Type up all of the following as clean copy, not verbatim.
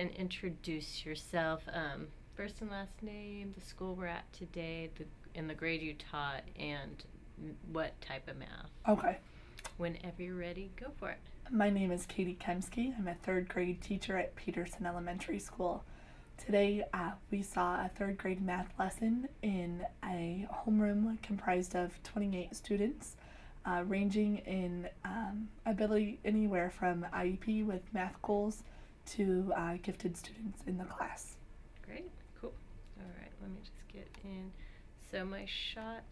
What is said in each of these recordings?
and introduce yourself. First and last name, the school we're at today, and the grade you taught, and what type of math. Okay. Whenever you're ready, go for it. My name is Katie Kempski. I'm a third grade teacher at Peterson Elementary School. Today we saw a third grade math lesson in a homeroom comprised of 28 students, ranging in ability anywhere from IEP with math goals to gifted students in the class. Great, cool. All right, let me just get in. So my shot,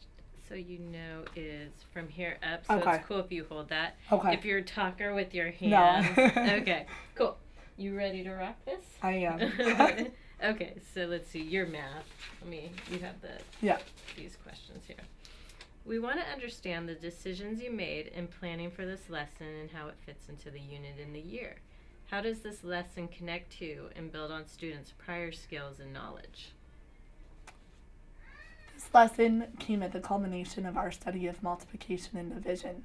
so you know, is from here up. So Okay. It's cool if you hold that. Okay. If you're a talker with your No. hands. Okay, cool. You ready to rock this? I am. Okay, so let's see your math. You have Yeah. these questions here. We want to understand the decisions you made in planning for this lesson and how it fits into the unit in the year. How does this lesson connect to and build on students' prior skills and knowledge? This lesson came at the culmination of our study of multiplication and division.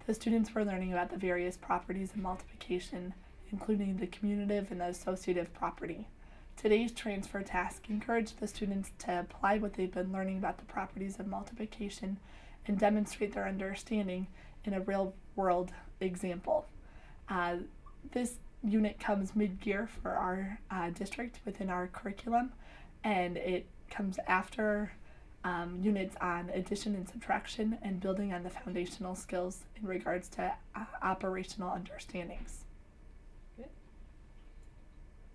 The students were learning about the various properties of multiplication, including the commutative and the associative property. Today's transfer task encouraged the students to apply what they've been learning about the properties of multiplication and demonstrate their understanding in a real-world example. This unit comes mid-year for our district within our curriculum, and it comes after units on addition and subtraction and building on the foundational skills in regards to operational understandings. Good.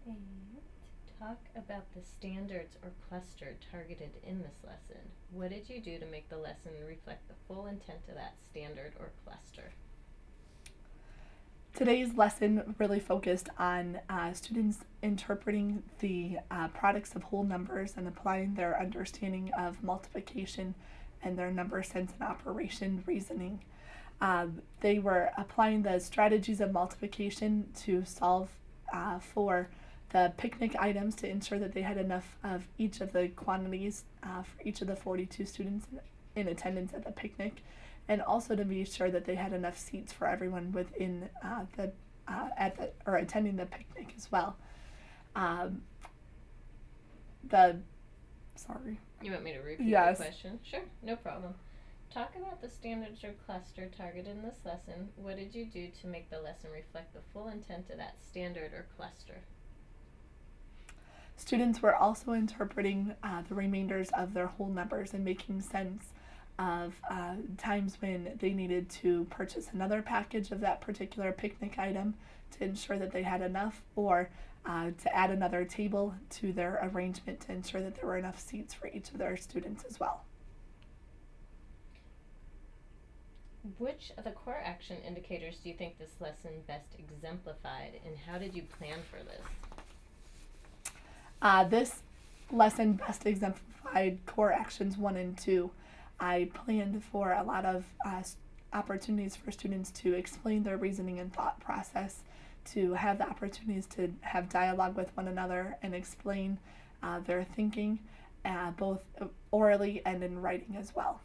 And talk about the standards or cluster targeted in this lesson. What did you do to make the lesson reflect the full intent of that standard or cluster? Today's lesson really focused on students interpreting the products of whole numbers and applying their understanding of multiplication and their number sense and operation reasoning. They were applying the strategies of multiplication to solve for the picnic items to ensure that they had enough of each of the quantities for each of the 42 students in attendance at the picnic, and also to be sure that they had enough seats for everyone within attending the picnic as well. Sorry. You want me to repeat Yes. the question? Sure, no problem. Talk about the standards or cluster targeted in this lesson. What did you do to make the lesson reflect the full intent of that standard or cluster? Students were also interpreting the remainders of their whole numbers and making sense of times when they needed to purchase another package of that particular picnic item to ensure that they had enough, or to add another table to their arrangement to ensure that there were enough seats for each of their students as well. Which of the core action indicators do you think this lesson best exemplified, and how did you plan for this? This lesson best exemplified core actions 1 and 2. I planned for a lot of opportunities for students to explain their reasoning and thought process, to have the opportunities to have dialogue with one another and explain their thinking, both orally and in writing as well.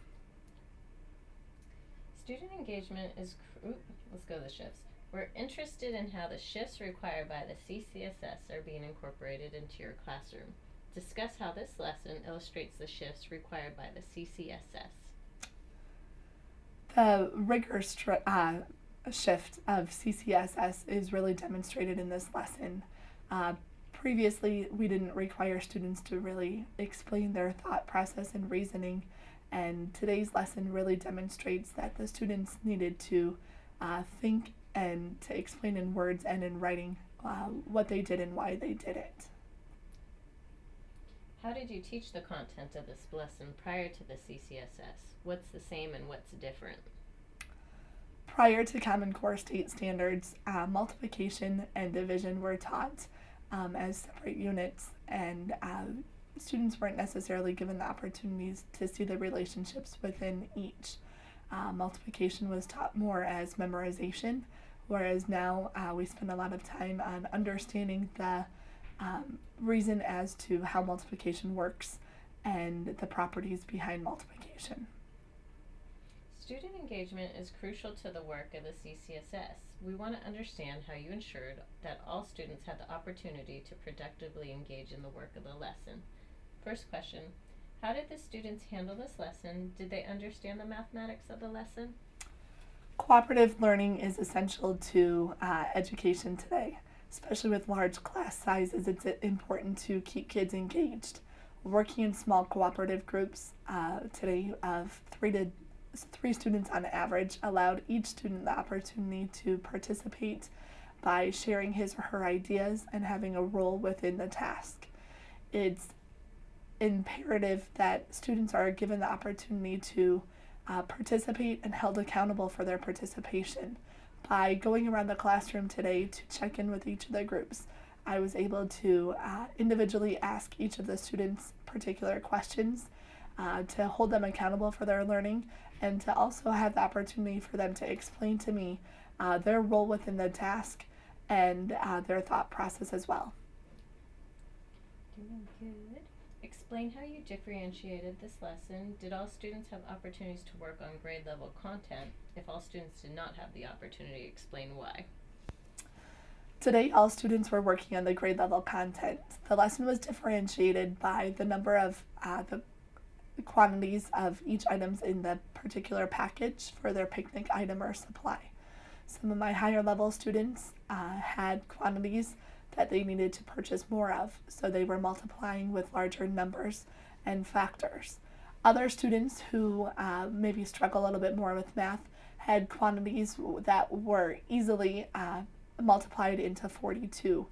Student engagement is, let's go to the shifts. We're interested in how the shifts required by the CCSS are being incorporated into your classroom. Discuss how this lesson illustrates the shifts required by the CCSS. The rigor shift of CCSS is really demonstrated in this lesson. Previously, we didn't require students to really explain their thought process and reasoning, and today's lesson really demonstrates that the students needed to think and to explain in words and in writing what they did and why they did it. How did you teach the content of this lesson prior to the CCSS? What's the same and what's different? Prior to Common Core state standards, multiplication and division were taught as separate units, and students weren't necessarily given the opportunities to see the relationships within each. Multiplication was taught more as memorization, whereas now we spend a lot of time on understanding the reason as to how multiplication works and the properties behind multiplication. Student engagement is crucial to the work of the CCSS. We want to understand how you ensured that all students had the opportunity to productively engage in the work of the lesson. First question, how did the students handle this lesson? Did they understand the mathematics of the lesson? Cooperative learning is essential to education today. Especially with large class sizes, it's important to keep kids engaged. Working in small cooperative groups today of three students on average allowed each student the opportunity to participate by sharing his or her ideas and having a role within the task. It's imperative that students are given the opportunity to participate and held accountable for their participation. By going around the classroom today to check in with each of the groups, I was able to individually ask each of the students particular questions to hold them accountable for their learning, and to also have the opportunity for them to explain to me their role within the task and their thought process as well. Doing good. Explain how you differentiated this lesson. Did all students have opportunities to work on grade level content? If all students did not have the opportunity, explain why. Today, all students were working on the grade level content. The lesson was differentiated by the number of the quantities of each items in the particular package for their picnic item or supply. Some of my higher level students had quantities that they needed to purchase more of, so they were multiplying with larger numbers and factors. Other students who maybe struggle a little bit more with math had quantities that were easily multiplied into 42.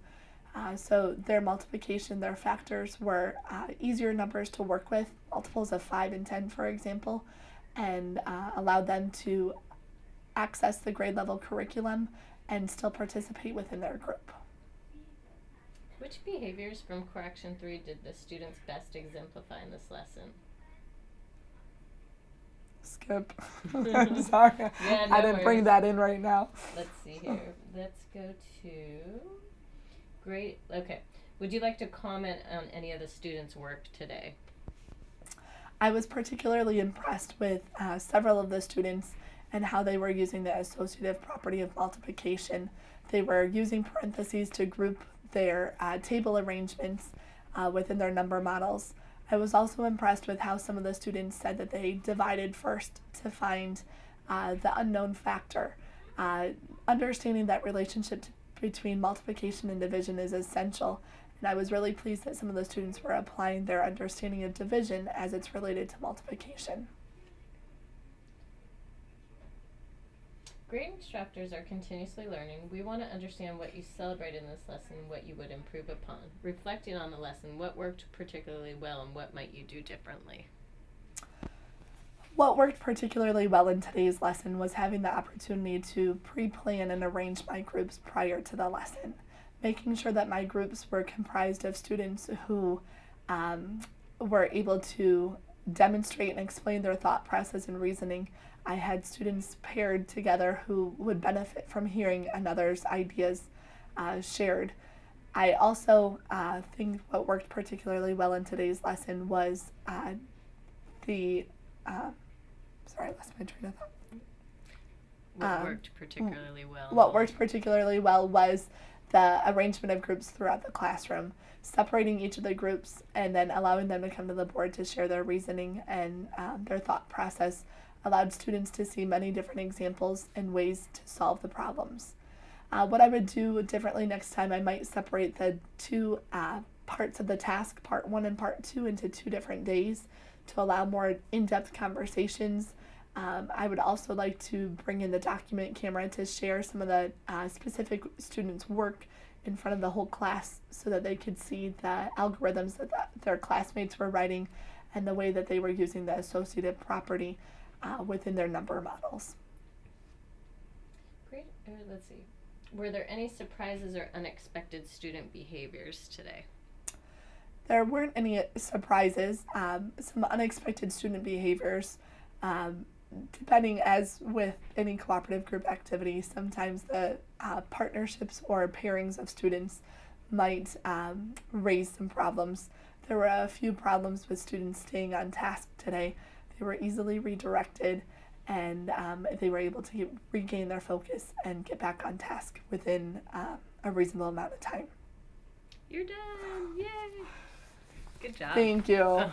So their multiplication, their factors were easier numbers to work with, multiples of 5 and 10, for example, and allowed them to access the grade level curriculum and still participate within their group. Which behaviors from Correction 3 did the students best exemplify in this lesson? Skip. I'm sorry. Yeah, no I didn't bring worries. that in right now. Let's see here. Let's go to great. Okay. Would you like to comment on any of the students' work today? I was particularly impressed with several of the students and how they were using the associative property of multiplication. They were using parentheses to group their table arrangements within their number models. I was also impressed with how some of the students said that they divided first to find the unknown factor. Understanding that relationship between multiplication and division is essential, and I was really pleased that some of the students were applying their understanding of division as it's related to multiplication. Great instructors are continuously learning. We want to understand what you celebrate in this lesson, what you would improve upon. Reflecting on the lesson, what worked particularly well and what might you do differently? What worked particularly well in today's lesson was having the opportunity to pre-plan and arrange my groups prior to the lesson, making sure that my groups were comprised of students who were able to demonstrate and explain their thought process and reasoning. I had students paired together who would benefit from hearing another's ideas shared. I also think what worked particularly well in today's lesson was sorry, I lost my train of thought. What worked particularly well? What worked particularly well was the arrangement of groups throughout the classroom, separating each of the groups and then allowing them to come to the board to share their reasoning and their thought process allowed students to see many different examples and ways to solve the problems. What I would do differently next time, I might separate the two parts of the task, part 1 and part 2, into 2 different days to allow more in-depth conversations. I would also like to bring in the document camera to share some of the specific students' work in front of the whole class so that they could see the algorithms that their classmates were writing and the way that they were using the associative property within their number models. Great. Let's see. Were there any surprises or unexpected student behaviors today? There weren't any surprises. Some unexpected student behaviors. Depending, as with any cooperative group activity, sometimes the partnerships or pairings of students might raise some problems. There were a few problems with students staying on task today. They were easily redirected, and they were able to regain their focus and get back on task within a reasonable amount of time. You're done. Yay. Good job. Thank you.